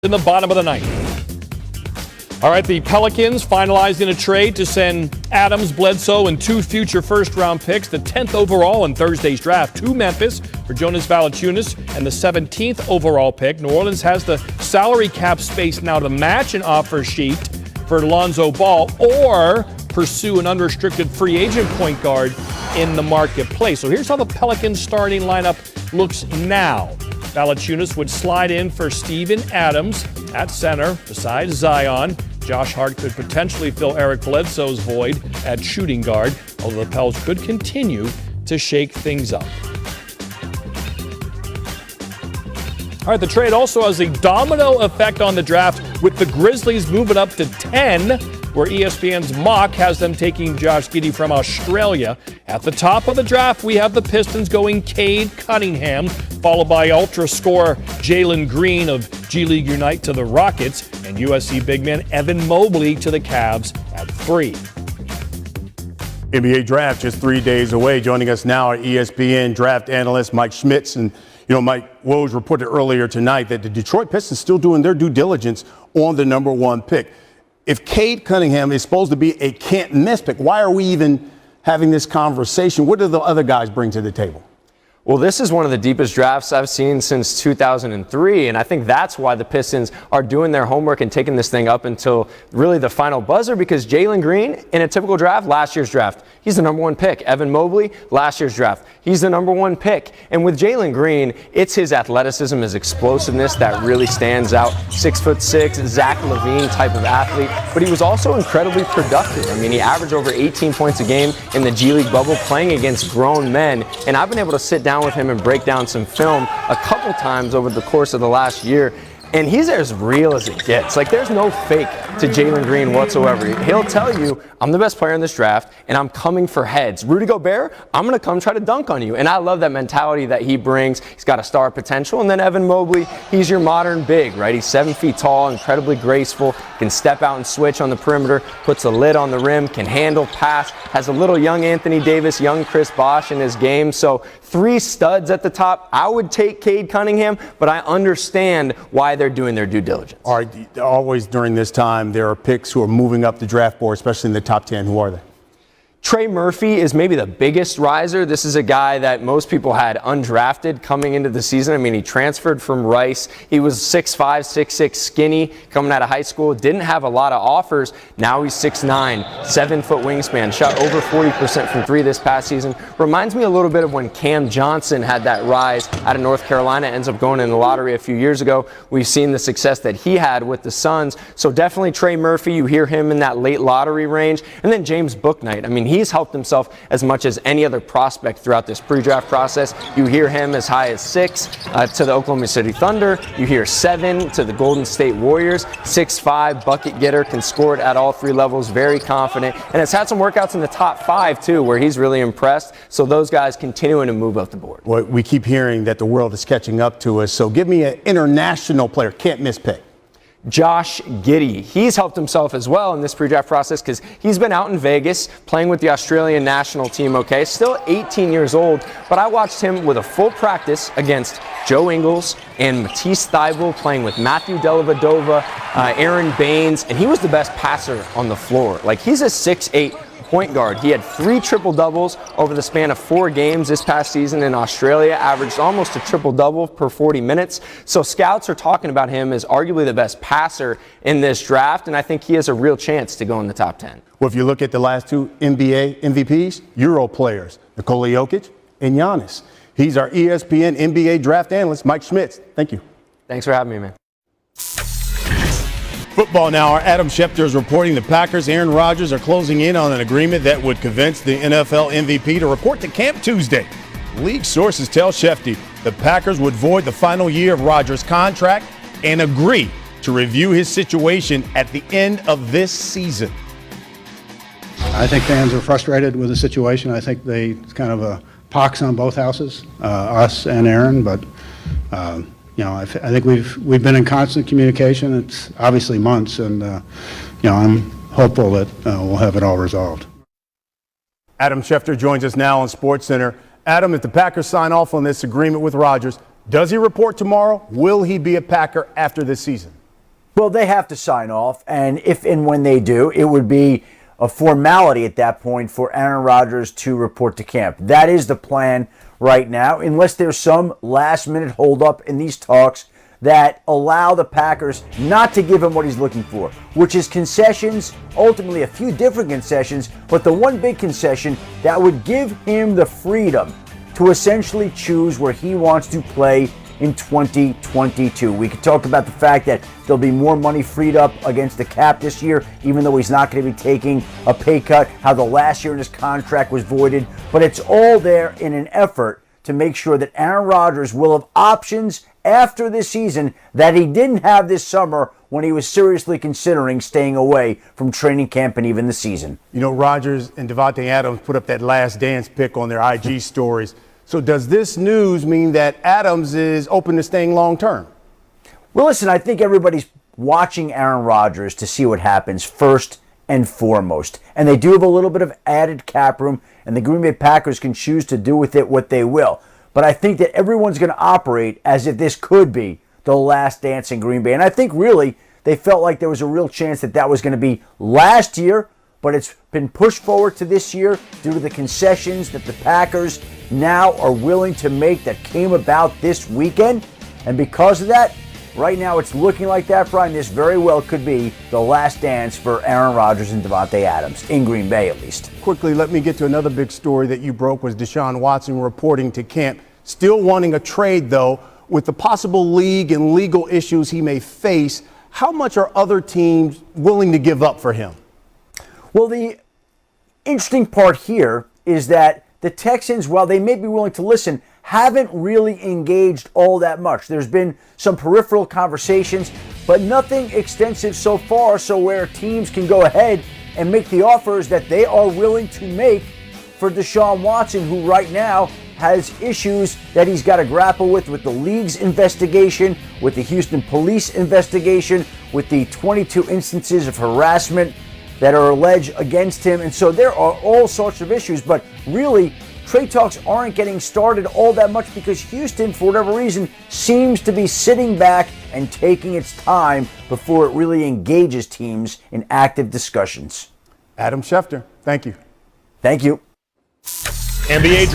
in the bottom of the ninth. All right, the Pelicans finalized in a trade to send Adams, Bledsoe, and 2 future first-round picks, the 10th overall in Thursday's draft, to Memphis for Jonas Valanciunas and the 17th overall pick. New Orleans has the salary cap space now to match an offer sheet for Lonzo Ball or pursue an unrestricted free agent point guard in the marketplace. So here's how the Pelicans starting lineup looks now. Valanciunas would slide in for Steven Adams at center beside Zion. Josh Hart could potentially fill Eric Bledsoe's void at shooting guard, although the Pels could continue to shake things up. All right, the trade also has a domino effect on the draft, with the Grizzlies moving up to 10, where ESPN's mock has them taking Josh Giddey from Australia. At the top of the draft, we have the Pistons going Cade Cunningham, followed by ultra scorer Jalen Green of G League Unite to the Rockets, and USC big man Evan Mobley to the Cavs at 3. NBA draft just 3 days away. Joining us now are ESPN draft analyst Mike Schmitz. And, Mike, Woj reported earlier tonight that the Detroit Pistons still doing their due diligence on the number 1 pick. If Cade Cunningham is supposed to be a can't-miss pick, why are we even having this conversation? What do the other guys bring to the table? Well, this is one of the deepest drafts I've seen since 2003, and I think that's why the Pistons are doing their homework and taking this thing up until really the final buzzer, because Jalen Green, in a typical draft, last year's draft, he's the number 1 pick. Evan Mobley, last year's draft, he's the number 1 pick. And with Jalen Green, it's his athleticism, his explosiveness that really stands out. 6'6", Zach LaVine type of athlete, but he was also incredibly productive. I mean, he averaged over 18 points a game in the G League bubble playing against grown men, and I've been able to sit down with him and break down some film a couple times over the course of the last year. And he's as real as it gets. Like, there's no fake to Jalen Green whatsoever. He'll tell you, I'm the best player in this draft, and I'm coming for heads. Rudy Gobert, I'm going to come try to dunk on you. And I love that mentality that he brings. He's got a star potential. And then Evan Mobley, he's your modern big, right? He's 7 feet tall, incredibly graceful, can step out and switch on the perimeter, puts a lid on the rim, can handle, pass, has a little young Anthony Davis, young Chris Bosh in his game. So 3 studs at the top. I would take Cade Cunningham, but I understand why they're doing their due diligence. All right, always during this time, there are picks who are moving up the draft board, especially in the top 10. Who are they? Trey Murphy is maybe the biggest riser. This is a guy that most people had undrafted coming into the season. I mean, he transferred from Rice. He was 6'5", 6'6", skinny coming out of high school. Didn't have a lot of offers. Now he's 6'9", 7-foot wingspan. Shot over 40% from 3 this past season. Reminds me a little bit of when Cam Johnson had that rise out of North Carolina. Ends up going in the lottery a few years ago. We've seen the success that he had with the Suns. So definitely Trey Murphy. You hear him in that late lottery range. And then James Bouknight. I mean, he's helped himself as much as any other prospect throughout this pre-draft process. You hear him as high as 6 to the Oklahoma City Thunder. You hear 7 to the Golden State Warriors. 6'5", bucket getter, can score it at all 3 levels, very confident, and has had some workouts in the top 5 too, where he's really impressed. So those guys continuing to move up the board. Well, we keep hearing that the world is catching up to us. So give me an international player, can't miss pick. Josh Giddey. He's helped himself as well in this pre-draft process because he's been out in Vegas playing with the Australian national team, okay? Still 18 years old, but I watched him with a full practice against Joe Ingles and Matisse Thybulle, playing with Matthew Dellavedova, Aaron Baines, and he was the best passer on the floor. Like, he's a 6'8" point guard. He had 3 triple-doubles over the span of 4 games this past season in Australia, averaged almost a triple-double per 40 minutes. So scouts are talking about him as arguably the best passer in this draft, and I think he has a real chance to go in the top 10. Well, if you look at the last 2 NBA MVPs, Euro players, Nikola Jokic and Giannis. He's our ESPN NBA draft analyst, Mike Schmitz. Thank you. Thanks for having me, man. Football now. Our Adam Schefter is reporting the Packers, Aaron Rodgers, are closing in on an agreement that would convince the NFL MVP to report to camp Tuesday. League sources tell Schefter the Packers would void the final year of Rodgers' contract and agree to review his situation at the end of this season. I think fans are frustrated with the situation. I think it's kind of a pox on both houses, us and Aaron, but I think we've been in constant communication. It's obviously months, and I'm hopeful that we'll have it all resolved. Adam Schefter joins us now on SportsCenter. Adam, if the Packers sign off on this agreement with Rodgers, does he report tomorrow? Will he be a Packer after this season? Well, they have to sign off, and if and when they do, it would be a formality at that point for Aaron Rodgers to report to camp. That is the plan right now, unless there's some last-minute holdup in these talks that allow the Packers not to give him what he's looking for, which is concessions, ultimately a few different concessions, but the one big concession that would give him the freedom to essentially choose where he wants to play in 2022. We could talk about the fact that there'll be more money freed up against the cap this year, even though he's not going to be taking a pay cut, how the last year in his contract was voided, but it's all there in an effort to make sure that Aaron Rodgers will have options after this season that he didn't have this summer when he was seriously considering staying away from training camp and even the season. You know, Rodgers and Davante Adams put up that last dance pic on their IG stories. So does this news mean that Adams is open to staying long term? Well, listen, I think everybody's watching Aaron Rodgers to see what happens first and foremost. And they do have a little bit of added cap room, and the Green Bay Packers can choose to do with it what they will. But I think that everyone's going to operate as if this could be the last dance in Green Bay. And I think really they felt like there was a real chance that that was going to be last year, but it's been pushed forward to this year due to the concessions that the Packers now are willing to make that came about this weekend. And because of that, right now it's looking like that, Brian. This very well could be the last dance for Aaron Rodgers and Davante Adams, in Green Bay at least. Quickly, let me get to another big story that you broke was Deshaun Watson reporting to camp. Still wanting a trade, though, with the possible league and legal issues he may face. How much are other teams willing to give up for him? Well, the interesting part here is that the Texans, while they may be willing to listen, haven't really engaged all that much. There's been some peripheral conversations, but nothing extensive so far, so where teams can go ahead and make the offers that they are willing to make for Deshaun Watson, who right now has issues that he's got to grapple with the league's investigation, with the Houston police investigation, with the 22 instances of harassment that are alleged against him. And so there are all sorts of issues, but really trade talks aren't getting started all that much because Houston, for whatever reason, seems to be sitting back and taking its time before it really engages teams in active discussions. Adam Schefter, thank you. Thank you. NBA draft.